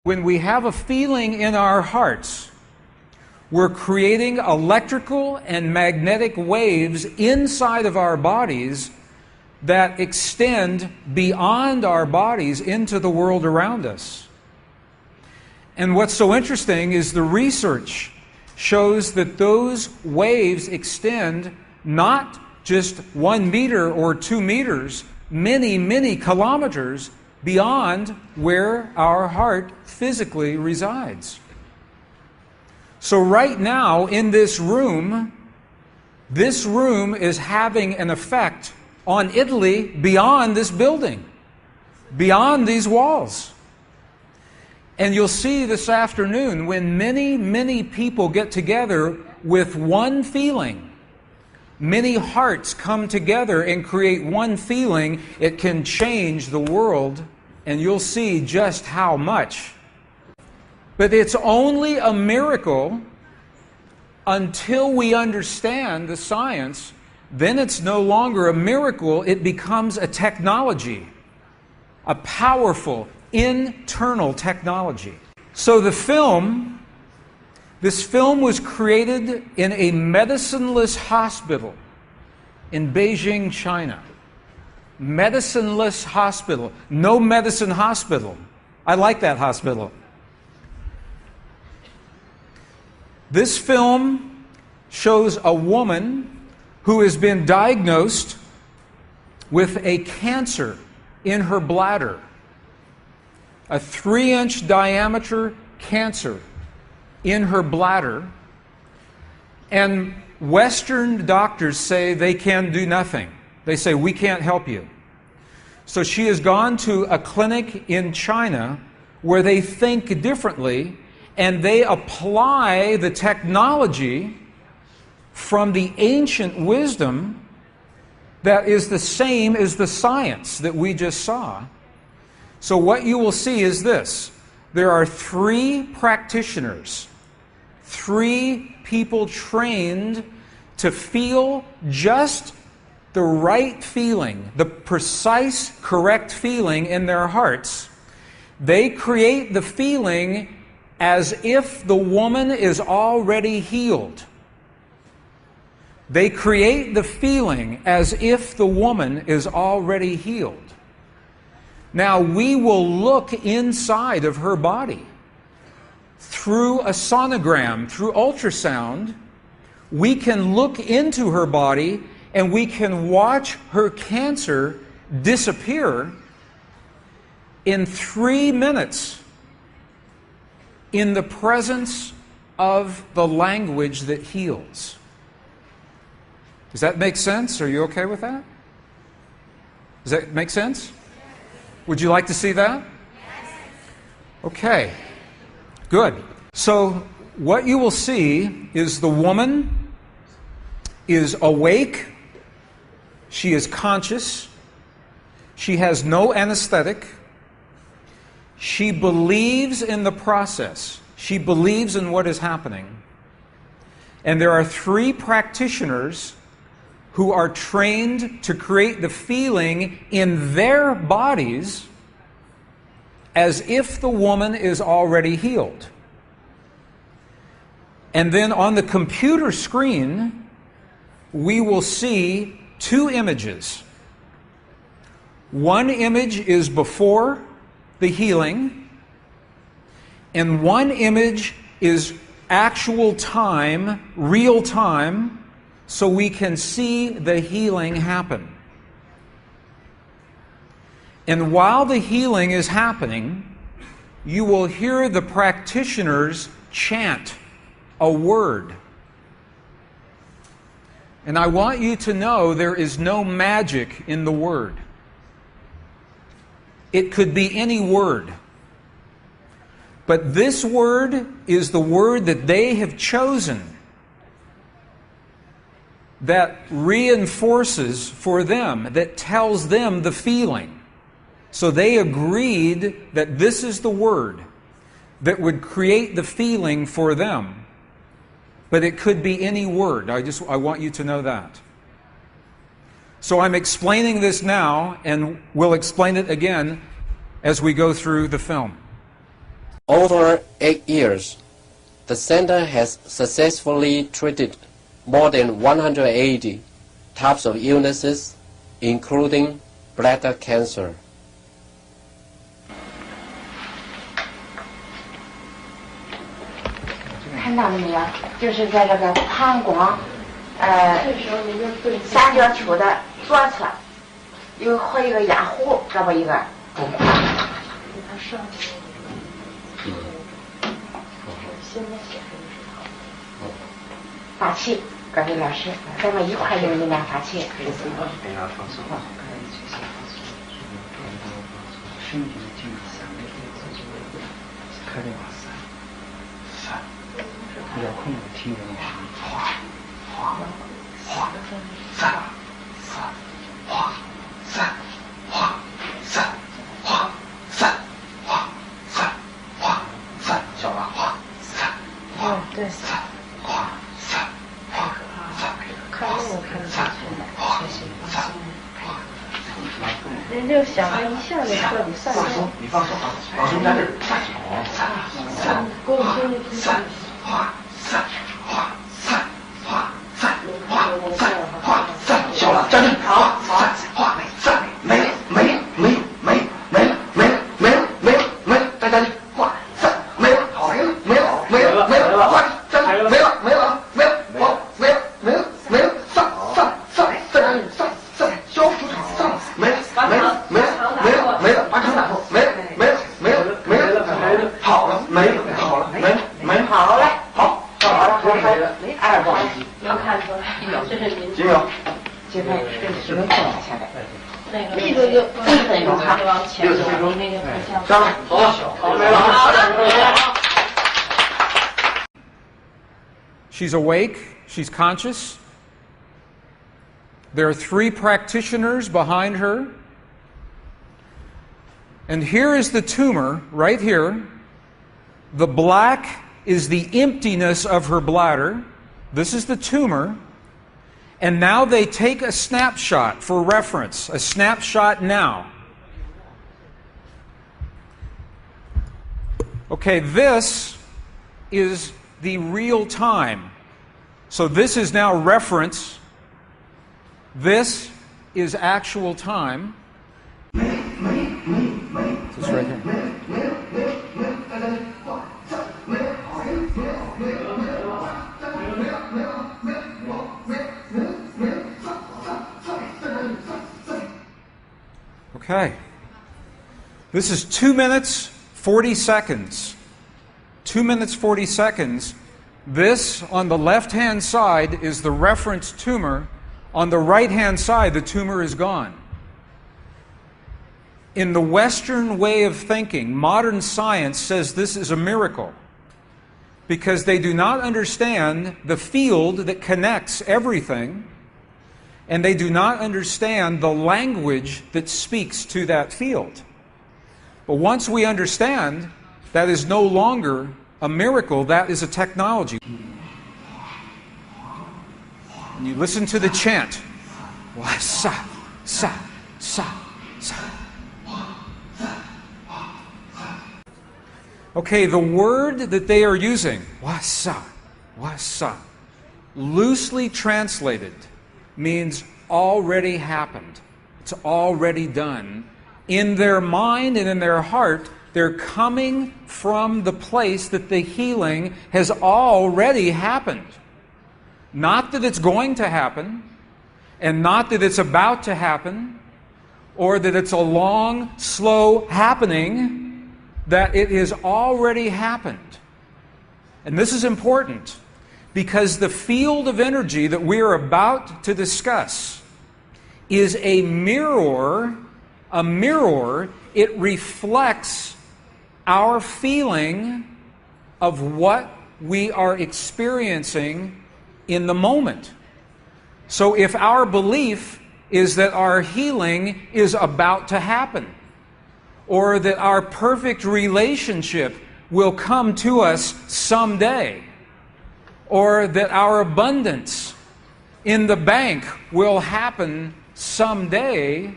When we have a feeling in our hearts, we're creating electrical and magnetic waves inside of our bodies that extend beyond our bodies into the world around us. And what's so interesting is the research shows that those waves extend not just 1 meter or 2 meters, many, many kilometers beyond where our heart physically resides. So right now in this room is having an effect on Italy beyond this building, beyond these walls. And you'll see this afternoon when many, many people get together with one feeling, many hearts come together and create one feeling, it can change the world, and you'll see just how much. But it's only a miracle until we understand the science. Then it's no longer a miracle, it becomes a technology, a powerful internal technology. So this film was created in a medicineless hospital in Beijing, China. Medicineless hospital. No medicine hospital. I like that hospital. This film shows a woman who has been diagnosed with a cancer in her bladder. A 3-inch diameter cancer in her bladder. And Western doctors say they can do nothing. They say, we can't help you. So she has gone to a clinic in China where they think differently, and they apply the technology from the ancient wisdom that is the same as the science that we just saw. So what you will see is this. There are 3 practitioners, 3 people trained to feel just the right feeling, the precise, correct feeling in their hearts. They create the feeling as if the woman is already healed. They create the feeling as if the woman is already healed. Now, we will look inside of her body through a sonogram, through ultrasound. We can look into her body and we can watch her cancer disappear in 3 minutes in the presence of the language that heals. Does that make sense? Are you okay with that? Does that make sense? Would you like to see that? Okay, good. So what you will see is the woman is awake, she is conscious, she has no anesthetic, she believes in the process, she believes in what is happening. And there are 3 practitioners who are trained to create the feeling in their bodies as if the woman is already healed. And then on the computer screen, we will see 2 images. One image is before the healing, and one image is actual time, real time, so we can see the healing happen. And while the healing is happening, you will hear the practitioners chant a word. And I want you to know there is no magic in the word. It could be any word. But this word is the word that they have chosen that reinforces for them, that tells them the feeling. So they agreed that this is the word that would create the feeling for them. But it could be any word. I want you to know that. So I'm explaining this now, and we'll explain it again as we go through the film. Over 8 years, the center has successfully treated more than 180 types of illnesses, including bladder cancer. 看到了没有？就是在这个膀胱，三角球的左侧和一个压弧，这么一个。发气，各位老师，咱们一块用力量发气。身体的静开这个三，不要控制听着那声音，哗哗哗，三哗三哗三哗三哗三哗三，小了哗三哗对三哗三哗三，看那个看得下去，哗三哗。人就想着一下就彻底散了。你放松啊，老师在这儿。三给我听听听。三哗三哗三哗三哗三哗三，小了站正。好，三哗三没了没了没了没了没了没了没了没了没了，再站正。哗三没了好没了没了没了没了，哗站正没了没了没了好没了没了没了上再站正上消除上没了。没了，没了，没了，没了，把肠打破，没了，没了，没了，没了，没了，好了，没了，好了，没了，没了，好了，好，好了，好了，二宝，能看出来，这是您几秒？几分？10分钟下来，那个就1分钟哈，60分钟那个上来，走，好，没了，好了。She's awake, she's conscious. There are 3 practitioners behind her. And here is the tumor, right here. The black is the emptiness of her bladder. This is the tumor. And now they take a snapshot for reference, a snapshot now. Okay, this is the real time. So this is now reference. This is actual time. This right here. Okay. This is 2 minutes, 40 seconds. 2 minutes, 40 seconds. This, on the left-hand side, is the reference tumor. On the right-hand side, the tumor is gone. In the Western way of thinking, modern science says this is a miracle because they do not understand the field that connects everything, and they do not understand the language that speaks to that field. But once we understand, that is no longer a miracle, that is a technology. And you listen to the chant. Wa sa sa sa sa. Okay, the word that they are using, wasa, loosely translated, means already happened. It's already done. In their mind and in their heart, they're coming from the place that the healing has already happened. Not that it's going to happen, and not that it's about to happen, or that it's a long, slow happening, that it has already happened. And this is important because the field of energy that we are about to discuss is a mirror. A mirror, it reflects our feeling of what we are experiencing in the moment. So if our belief is that our healing is about to happen, or that our perfect relationship will come to us someday, or that our abundance in the bank will happen someday,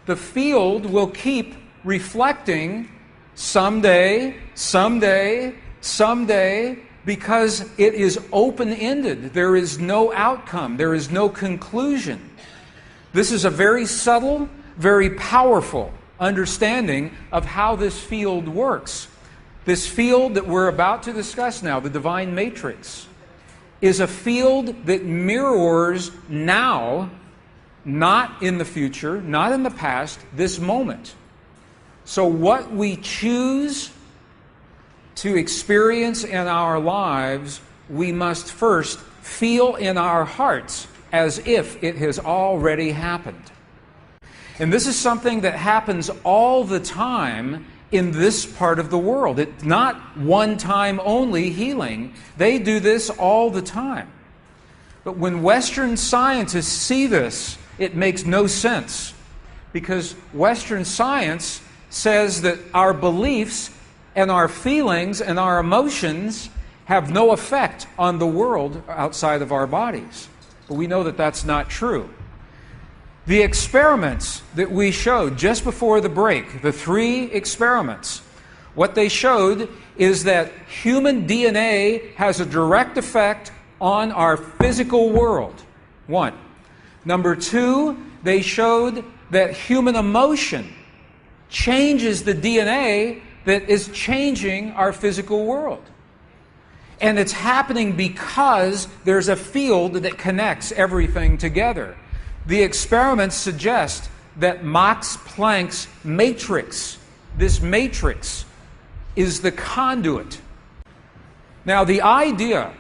the field will keep reflecting someday, someday, someday, because it is open-ended. There is no outcome. There is no conclusion. This is a very subtle, very powerful understanding of how this field works. This field that we're about to discuss now, the divine matrix, is a field that mirrors now, not in the future, not in the past, this moment. So what we choose to experience in our lives, we must first feel in our hearts as if it has already happened. And this is something that happens all the time in this part of the world. It's not one-time only healing. They do this all the time. But when Western scientists see this, it makes no sense, because Western science says that our beliefs and our feelings and our emotions have no effect on the world outside of our bodies. But we know that that's not true. The experiments that we showed just before the break, the 3 experiments, what they showed is that human DNA has a direct effect on our physical world. 1. Number 2, they showed that human emotion changes the DNA that is changing our physical world. And it's happening because there's a field that connects everything together. The experiments suggest that Max Planck's matrix, this matrix, is the conduit. Now, the idea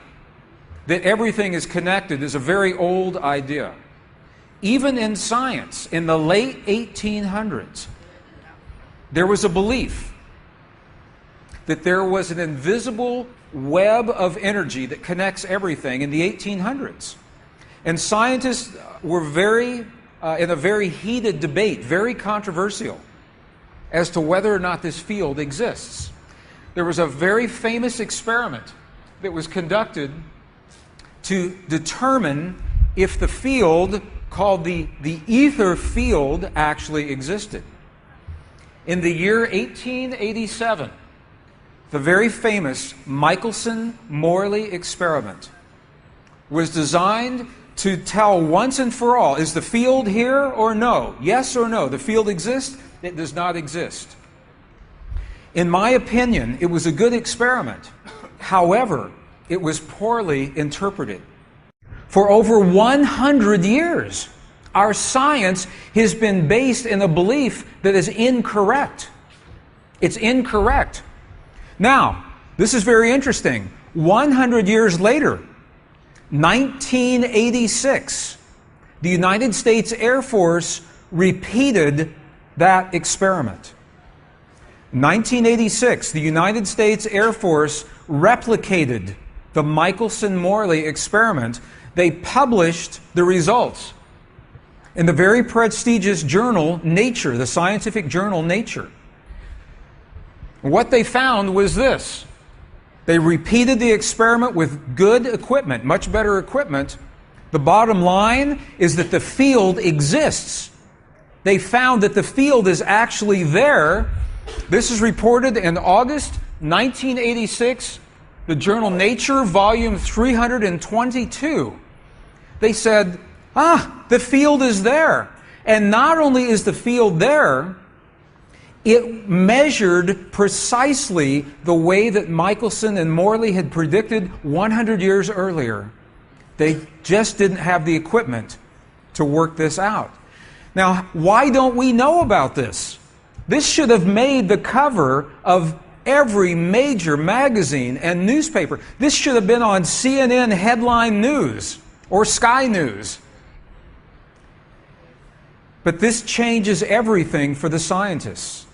that everything is connected is a very old idea. Even in science, in the late 1800s, there was a belief that there was an invisible web of energy that connects everything in the 1800s. And scientists were in a very heated debate, very controversial, as to whether or not this field exists. There was a very famous experiment that was conducted to determine if the field called the ether field actually existed. In the year 1887, the very famous Michelson-Morley experiment was designed to tell once and for all, is the field here or no? Yes or no? The field exists? It does not exist. In my opinion, it was a good experiment. However, it was poorly interpreted. For over 100 years, our science has been based in a belief that is incorrect. It's incorrect. Now, this is very interesting. 100 years later, 1986, the United States Air Force repeated that experiment. 1986, the United States Air Force replicated the Michelson-Morley experiment. They published the results in the very prestigious journal Nature, the scientific journal Nature. What they found was this. They repeated the experiment with good equipment, much better equipment. The bottom line is that the field exists. They found that the field is actually there. This is reported in August 1986, the journal Nature, volume 322. They said, the field is there. And not only is the field there, it measured precisely the way that Michelson and Morley had predicted 100 years earlier. They just didn't have the equipment to work this out. Now, why don't we know about this? This should have made the cover of every major magazine and newspaper. This should have been on CNN headline news or Sky News. But this changes everything for the scientists,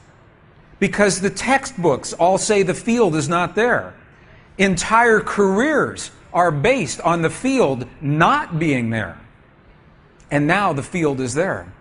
because the textbooks all say the field is not there. Entire careers are based on the field not being there. And now the field is there.